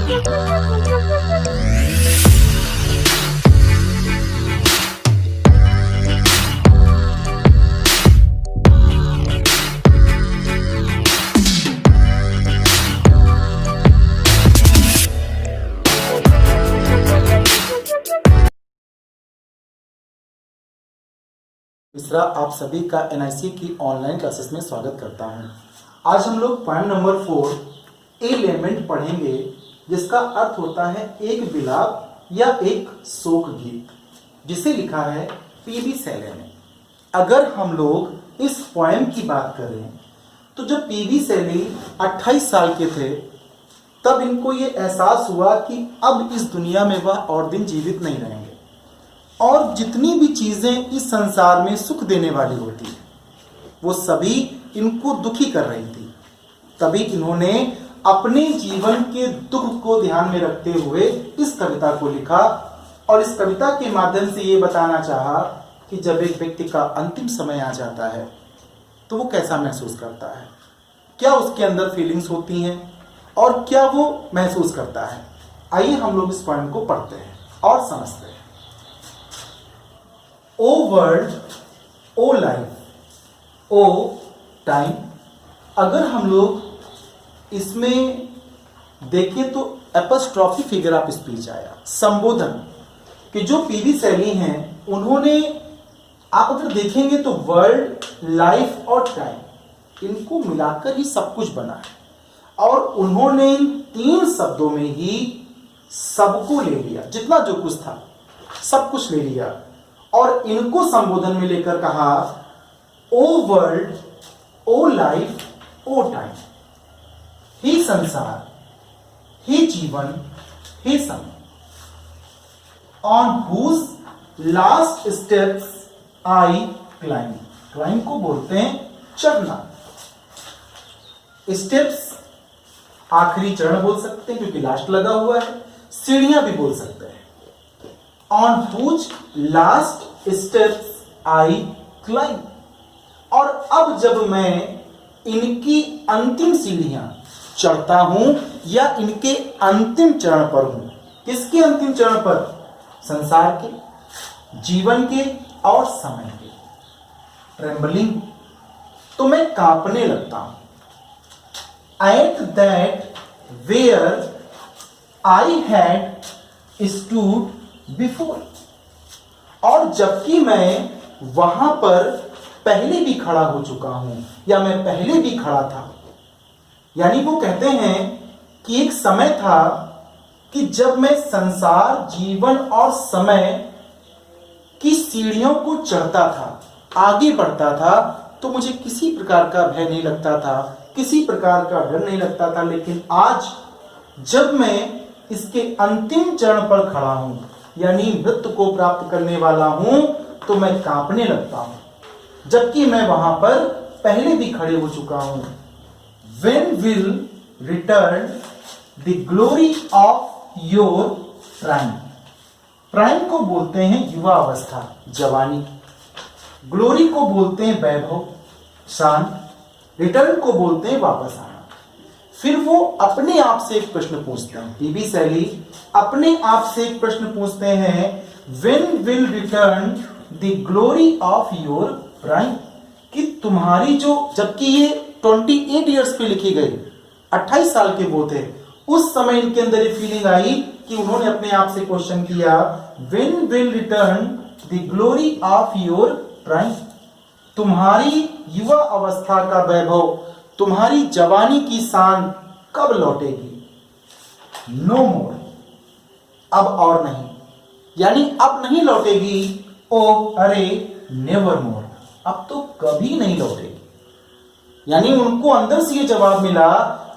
तीसरा, आप सभी का एनआईसी की ऑनलाइन क्लासेस में स्वागत करता हूं। आज हम लोग पॉइंट नंबर 4 एलिमेंट पढ़ेंगे, जिसका अर्थ होता है एक विलाप या एक शोक गीत, जिसे लिखा है पीबी शैले ने। अगर हम लोग इस पोएम की बात करें तो जब पीबी शैले 28 साल के थे तब इनको ये एहसास हुआ कि अब इस दुनिया में वह और दिन जीवित नहीं रहेंगे और जितनी भी चीजें इस संसार में सुख देने वाली होती है वो सभी इनको दुखी कर रही थी। तभी इन्होंने अपने जीवन के दुख को ध्यान में रखते हुए इस कविता को लिखा और इस कविता के माध्यम से ये बताना चाहा कि जब एक व्यक्ति का अंतिम समय आ जाता है तो वो कैसा महसूस करता है, क्या उसके अंदर फीलिंग्स होती हैं और क्या वो महसूस करता है। आइए हम लोग इस पॉइंट को पढ़ते हैं और समझते हैं। O world, O life, O time. अगर हम लोग इसमें देखें तो एपस्ट्रॉफी फिगर ऑफ स्पीच आया, संबोधन कि जो पीबी शैले हैं उन्होंने, आप अगर देखेंगे तो वर्ल्ड, लाइफ और टाइम इनको मिलाकर ही सब कुछ बना है और उन्होंने इन 3 शब्दों में ही सबको ले लिया, जितना जो कुछ था सब कुछ ले लिया और इनको संबोधन में लेकर कहा, O world, O life, O time. हे संसार, हे जीवन, हे समय। On whose last steps I climb. Climb को बोलते हैं चढ़ना। स्टेप्स आखिरी चरण बोल सकते हैं क्योंकि लास्ट लगा हुआ है, सीढ़ियां भी बोल सकते हैं। On whose last steps I climb। और अब जब मैं इनकी अंतिम सीढ़ियां चढ़ता हूं या इनके अंतिम चरण पर हूं, किसके अंतिम चरण पर? संसार के, जीवन के और समय के। ट्रेम्बलिंग, तो मैं कांपने लगता हूं। At that where I had stood before. और जबकि मैं वहां पर पहले भी खड़ा हो चुका हूं या मैं पहले भी खड़ा था, यानी वो कहते हैं कि एक समय था कि जब मैं संसार, जीवन और समय की सीढ़ियों को चढ़ता था, आगे बढ़ता था, तो मुझे किसी प्रकार का भय नहीं लगता था, किसी प्रकार का डर नहीं लगता था। लेकिन आज जब मैं इसके अंतिम चरण पर खड़ा हूं यानी मृत्यु को प्राप्त करने वाला हूं, तो मैं कांपने लगता हूं, जबकि मैं वहां पर पहले भी खड़े हो चुका हूं। When will return the glory of your prime। Prime को बोलते हैं युवा अवस्था, जवानी। ग्लोरी को बोलते हैं वैभव, शान। रिटर्न को बोलते हैं वापस आना। फिर वो अपने आप से एक प्रश्न पूछते हैं, पीबी शैले अपने आप से एक प्रश्न पूछते हैं, When will return the glory of your prime। कि तुम्हारी जो, जबकि ये 28 ईयर्स पे लिखी गई, 28 साल के वो थे, उस समय इनके अंदर ये फीलिंग आई कि उन्होंने अपने आप से क्वेश्चन किया, When will return the glory of your prime। तुम्हारी युवा अवस्था का वैभव, तुम्हारी जवानी की शान कब लौटेगी? नो मोर, अब और नहीं, यानी अब नहीं लौटेगी। ओ अरे नेवर मोर, अब तो कभी नहीं लौटेगी। यानी उनको अंदर से ये जवाब मिला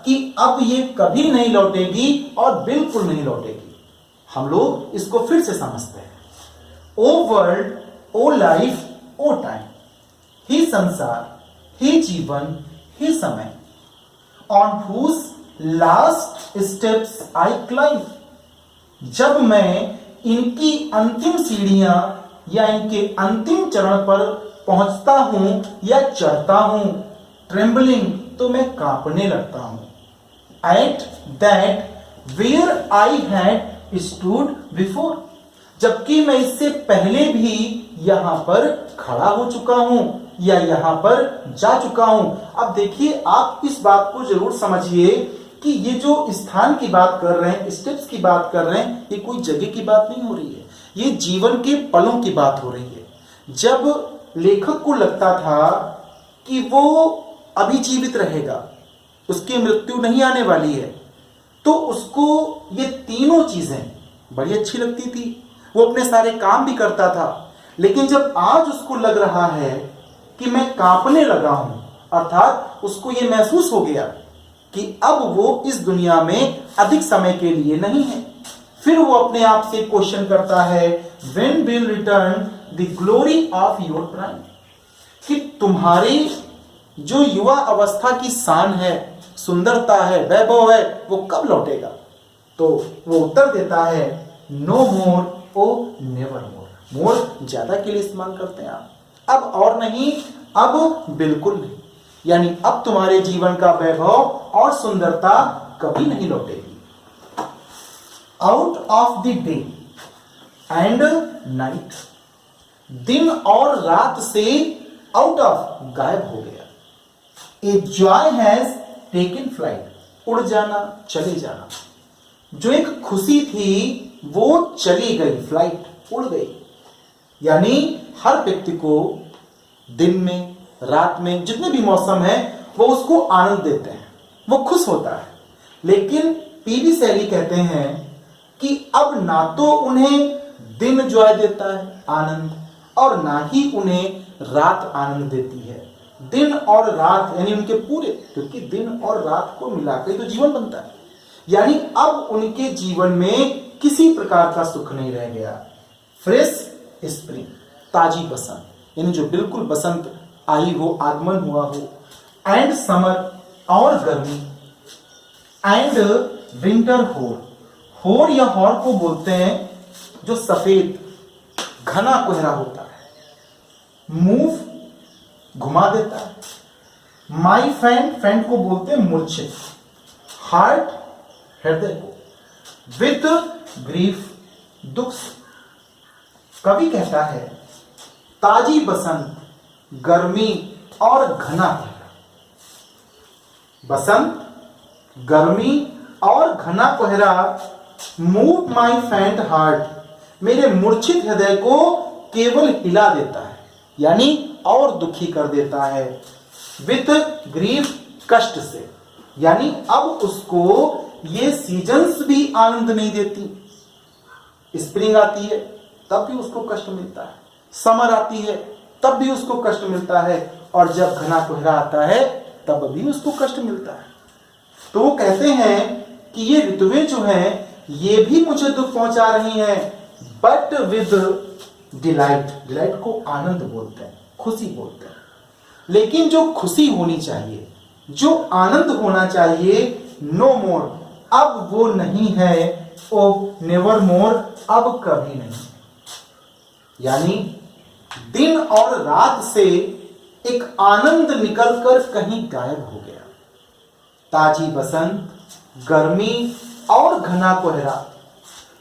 कि अब ये कभी नहीं लौटेगी और बिल्कुल नहीं लौटेगी। हम लोग इसको फिर से समझते हैं। O world, O life, O time. हे संसार, हे जीवन, हे समय। On whose last steps I climb. जब मैं इनकी अंतिम सीढ़ियां या इनके अंतिम चरण पर पहुंचता हूं या चढ़ता हूं, ट्रेम्बलिंग, तो मैं कांपने लगता हूं। At that where I had stood before, जबकि मैं इससे पहले भी यहां पर खड़ा हो चुका हूं या यहां पर जा चुका हूं। अब देखिए, आप इस बात को जरूर समझिए कि ये जो स्थान की बात कर रहे हैं, स्टेप्स की बात कर रहे हैं, ये कोई जगह की बात नहीं हो रही है, ये जीवन के पलों की बात हो रही है। जब लेखक को लगता था कि वो अभी जीवित रहेगा, उसकी मृत्यु नहीं आने वाली है, तो उसको ये तीनों चीजें बड़ी अच्छी लगती थी, वो अपने सारे काम भी करता था। लेकिन जब आज उसको लग रहा है कि मैं कांपने लगा हूं, अर्थात उसको ये महसूस हो गया कि अब वो इस दुनिया में अधिक समय के लिए नहीं है, फिर वो अपने आप से क्वेश्चन करता है, when will return the glory of your prime, कि तुम्हारी जो युवा अवस्था की शान है, सुंदरता है, वैभव है, वो कब लौटेगा। तो वो उत्तर देता है, नो मोर ओ नेवर मोर। मोर ज्यादा के लिए इस्तेमाल करते हैं आप, अब और नहीं, अब बिल्कुल नहीं, यानी अब तुम्हारे जीवन का वैभव और सुंदरता कभी नहीं लौटेगी। Out of the day and night, दिन और रात से आउट ऑफ, गायब हो गया। A joy has taken flight, उड़ जाना, चले जाना। जो एक खुशी थी वो चली गई, फ्लाइट, उड़ गई। यानी हर व्यक्ति को दिन में, रात में, जितने भी मौसम है, वो उसको आनंद देते हैं, वो खुश होता है। लेकिन पीवी शैली कहते हैं कि अब ना तो उन्हें दिन जॉय देता है, आनंद, और ना ही उन्हें रात आनंद देती है। दिन और रात यानी उनके पूरे, क्योंकि दिन और रात को मिलाकर तो जीवन बनता है, यानी अब उनके जीवन में किसी प्रकार का सुख नहीं रह गया। फ्रेश स्प्रिंग, ताजी बसंत, यानी जो बिल्कुल बसंत आई हो, आगमन हुआ हो, एंड समर, और गर्मी, एंड विंटर होर। होर या हॉर को बोलते हैं जो सफेद घना कोहरा होता है। मूव, घुमा देता है। माई फैंड, फैंड को बोलते हैं मूर्छित। हार्ट, हृदय को। विथ ग्रीफ, दुख से। कवि कहता है, ताजी बसंत, गर्मी और घना कोहरा। बसंत, गर्मी और घना कोहरा मूव माई फैंट हार्ट, मेरे मूर्छित हृदय को केवल हिला देता है, यानी और दुखी कर देता है। विथ ग्रीफ, कष्ट से, यानी अब उसको ये सीजन्स भी आनंद नहीं देती। स्प्रिंग आती है तब भी उसको कष्ट मिलता है, समर आती है तब भी उसको कष्ट मिलता है, और जब घना कोहरा आता है तब भी उसको कष्ट मिलता है। तो वो कहते हैं कि ये ऋतुएं जो हैं ये भी मुझे दुख पहुंचा रही हैं, बट विद डिलाइट, डिलाइट को आनंद बोलते हैं, खुशी बोलते हैं। लेकिन जो खुशी होनी चाहिए, जो आनंद होना चाहिए, नो मोर, अब वो नहीं है। ओ नेवर मोर, अब कभी नहीं। यानी दिन और रात से एक आनंद निकलकर कहीं गायब हो गया। ताजी बसंत, गर्मी और घना कोहरा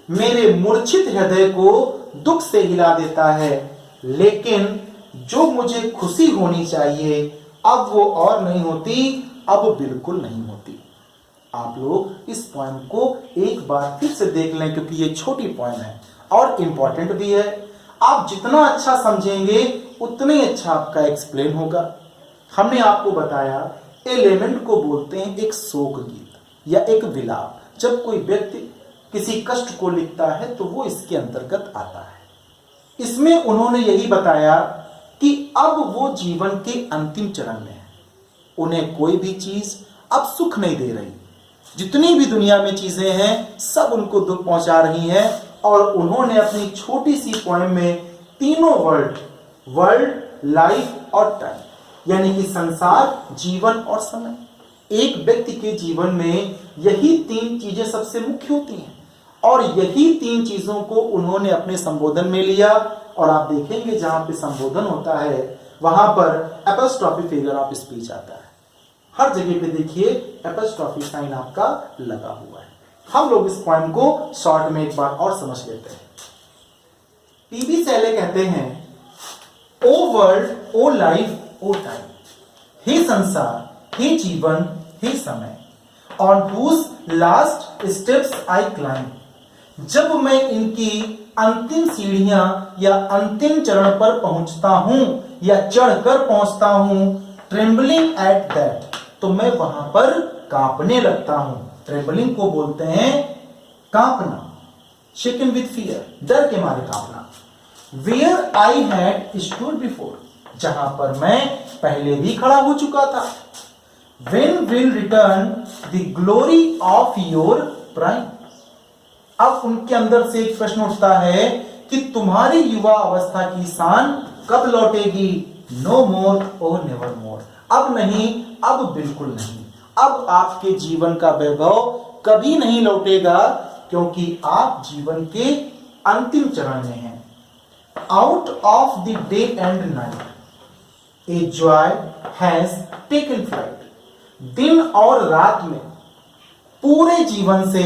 मेरे मूर्छित हृदय को दुख से हिला देता है, लेकिन जो मुझे खुशी होनी चाहिए अब वो और नहीं होती, अब बिल्कुल नहीं होती। आप लोग इस पोएम को एक बार फिर से देख लें, क्योंकि ये छोटी पोएम है और इंपॉर्टेंट भी है। आप जितना अच्छा समझेंगे उतना ही अच्छा आपका एक्सप्लेन होगा। हमने आपको बताया एलिमेंट को बोलते हैं एक शोक गीत या एक विलाप। जब कोई व्यक्ति किसी कष्ट को लिखता है तो वो इसके अंतर्गत आता है। इसमें उन्होंने यही बताया कि अब वो जीवन के अंतिम चरण में है, उन्हें कोई भी चीज अब सुख नहीं दे रही। जितनी भी दुनिया में चीजें हैं सब उनको दुख पहुंचा रही हैं, और उन्होंने अपनी छोटी सी पोएम में तीनों वर्ल्ड, लाइफ और टाइम, यानी कि संसार, जीवन और समय, एक व्यक्ति के जीवन में यही तीन चीजें सबसे मुख्य होती हैं, और यही तीन चीजों को उन्होंने अपने संबोधन में लिया। और आप देखेंगे जहां पे संबोधन होता है वहां पर एपोस्ट्रोफी फिगर ऑफ स्पीच आता है। हर जगह पे देखिए एपोस्ट्रोफी साइन आपका लगा हुआ है। हम लोग इस पॉइंट को शॉर्ट में एक बार और समझ लेते हैं। पीबी शैले कहते हैं, O world, O life, O time, हे संसार, हे जीवन, हे समय, on whose last steps I climb. जब मैं इनकी अंतिम सीढ़ियां या अंतिम चरण पर पहुंचता हूं या चढ़कर पहुंचता हूं, ट्रेम्बलिंग एट दैट, तो मैं वहां पर कांपने लगता हूं। ट्रेम्बलिंग को बोलते हैं कांपना, शेकन विद फियर, डर के मारे कांपना। Where I had stood before, जहां पर मैं पहले भी खड़ा हो चुका था। When will return the glory of your prime? अब उनके अंदर से एक प्रश्न उठता है कि तुम्हारी युवा अवस्था की शान कब लौटेगी? नो मोर और नेवर मोर, अब नहीं, अब बिल्कुल नहीं, अब आपके जीवन का वैभव कभी नहीं लौटेगा, क्योंकि आप जीवन के अंतिम चरण में हैं। Out of the day and night a joy has taken flight, दिन और रात में पूरे जीवन से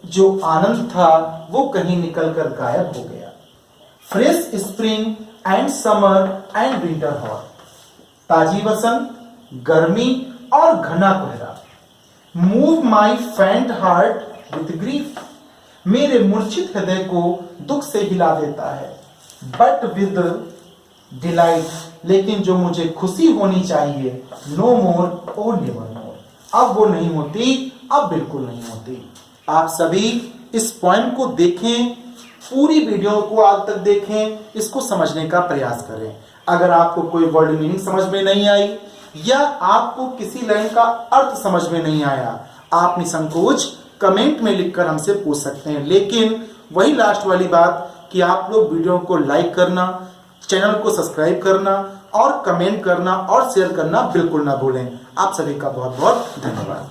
जो आनंद था वो कहीं निकलकर गायब हो गया। Fresh spring and summer and winter hot, ताजी वसंत, गर्मी और घना कोहरा। मूव माई फेंट हार्ट विथ ग्रीफ, मेरे मूर्छित हृदय को दुख से हिला देता है। बट विद डिलाइट, लेकिन जो मुझे खुशी होनी चाहिए, नो मोर और नेवर मोर, अब वो नहीं होती, अब बिल्कुल नहीं होती। आप सभी इस पॉइंट को देखें, पूरी वीडियो को आज तक देखें, इसको समझने का प्रयास करें। अगर आपको कोई वर्ड मीनिंग समझ में नहीं आई या आपको किसी लाइन का अर्थ समझ में नहीं आया, आप निसंकोच कमेंट में लिखकर हमसे पूछ सकते हैं। लेकिन वही लास्ट वाली बात कि आप लोग वीडियो को लाइक करना, चैनल को सब्सक्राइब करना और कमेंट करना और शेयर करना बिल्कुल ना भूलें। आप सभी का बहुत बहुत धन्यवाद।